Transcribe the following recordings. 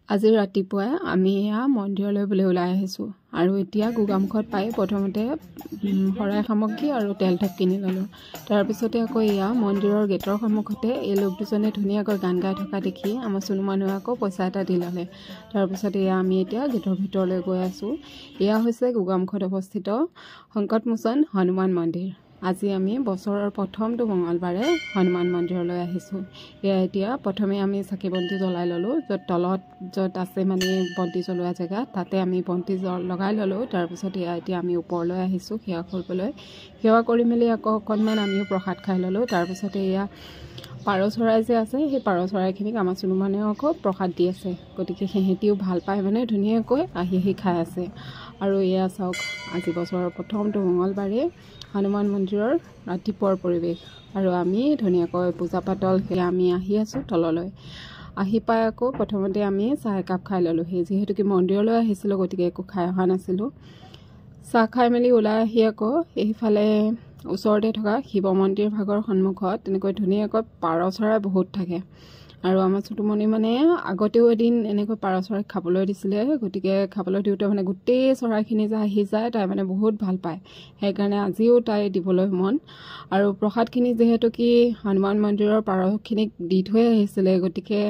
আজি ৰাতিপুৱাই আমি এয়া মন্দিৰলৈ বুলি ওলাই আহিছোঁ আৰু এতিয়া গোগামুখত পাই প্ৰথমতে শৰাই সামগ্ৰী আৰু তেল ধূপ কিনি ল'লোঁ। তাৰপিছতে আকৌ এয়া মন্দিৰৰ গেটৰ সন্মুখতে এই লোক দুজনে ধুনীয়াকৈ গান গাই থকা দেখি আমাৰ চুনু মানুহে আকৌ পইচা এটা দি ল'লে। তাৰপিছতে এয়া আমি এতিয়া গেটৰ ভিতৰলৈ গৈ আছোঁ। এয়া হৈছে গোগামুখত অৱস্থিত সংকটমোচন হনুমান মন্দিৰ। আজি আমি বছৰৰ প্ৰথমটো মঙলবাৰে হনুমান মন্দিৰলৈ আহিছোঁ। এয়া এতিয়া প্ৰথমে আমি চাকি বন্তি জ্বলাই ল'লোঁ, তলত য'ত আছে মানে বন্তি জ্বলোৱা জেগা তাতে আমি বন্তি লগাই ল'লোঁ। তাৰপিছত এতিয়া আমি ওপৰলৈ আহিছোঁ সেৱা কৰিবলৈ। সেৱা কৰি মেলি আকৌ অকণমান আমিও প্ৰসাদ খাই ল'লোঁ। তাৰপিছতে এয়া পাৰ চৰাই যে আছে সেই পাৰ চৰাইখিনিক আমাৰ চুনু মানুহে আকৌ প্ৰসাদ দি আছে, গতিকে সিহঁতিও ভাল পায় মানে ধুনীয়াকৈ আহি খাই আছে। আৰু এয়া চাওক আজি বছৰৰ প্ৰথমটো মঙলবাৰে হনুমান মন্দিৰৰ ৰাতিপুৱাৰ পৰিৱেশ আৰু আমি ধুনীয়াকৈ পূজা পাতল সেয়া আমি আহি আছোঁ তললৈ। আহি পাই আকৌ প্ৰথমতে আমি চাহ একাপ খাই ল'লোঁ। সেই যিহেতুকে মন্দিৰলৈ আহিছিলোঁ গতিকে একো খাই অহা নাছিলোঁ। চাহ খাই মেলি ওলাই আহি আকৌ এইফালে ওচৰতে থকা শিৱ মন্দিৰ ভাগৰ সন্মুখত তেনেকৈ ধুনীয়াকৈ পাৰ চৰাই বহুত থাকে আৰু আমাৰ চুটুমণি মানে আগতেও এদিন এনেকৈ পাৰ চৰাই খাবলৈ দিছিলে, গতিকে খাবলৈ দিওঁতে মানে গোটেই চৰাইখিনি যে আহি যায় তাই মানে বহুত ভাল পায়, সেইকাৰণে আজিও তাই দিবলৈ মন। আৰু প্ৰসাদখিনি যিহেতু কি হনুমান মন্দিৰৰ পাৰখিনিক দি থৈ আহিছিলে গতিকে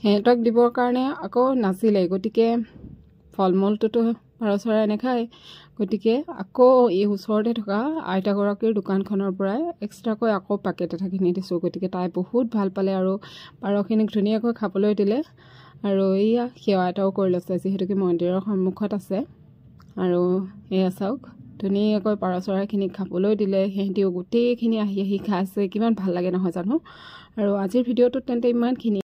সিহঁতক দিবৰ কাৰণে আকৌ নাছিলে, গতিকে ফল মূলটোতো পাৰ চৰাই নাখায়, গতিকে আকৌ এই ওচৰতে থকা আইতাগৰাকীৰ দোকানখনৰ পৰাই এক্সট্ৰাকৈ আকৌ পেকেট এটা কিনি দিছোঁ। গতিকে তাই বহুত ভাল পালে আৰু পাৰখিনিক ধুনীয়াকৈ খাবলৈ দিলে আৰু এয়া সেৱা এটাও কৰি লৈছে যিহেতুকে মন্দিৰৰ সন্মুখত আছে। আৰু এয়া চাওক ধুনীয়াকৈ পাৰ চৰাইখিনিক খাবলৈ দিলে, সিহঁতিও গোটেইখিনি আহি খাইছে, কিমান ভাল লাগে নহয় জানো। আৰু আজিৰ ভিডিঅ'টোত তেন্তে ইমানখিনি।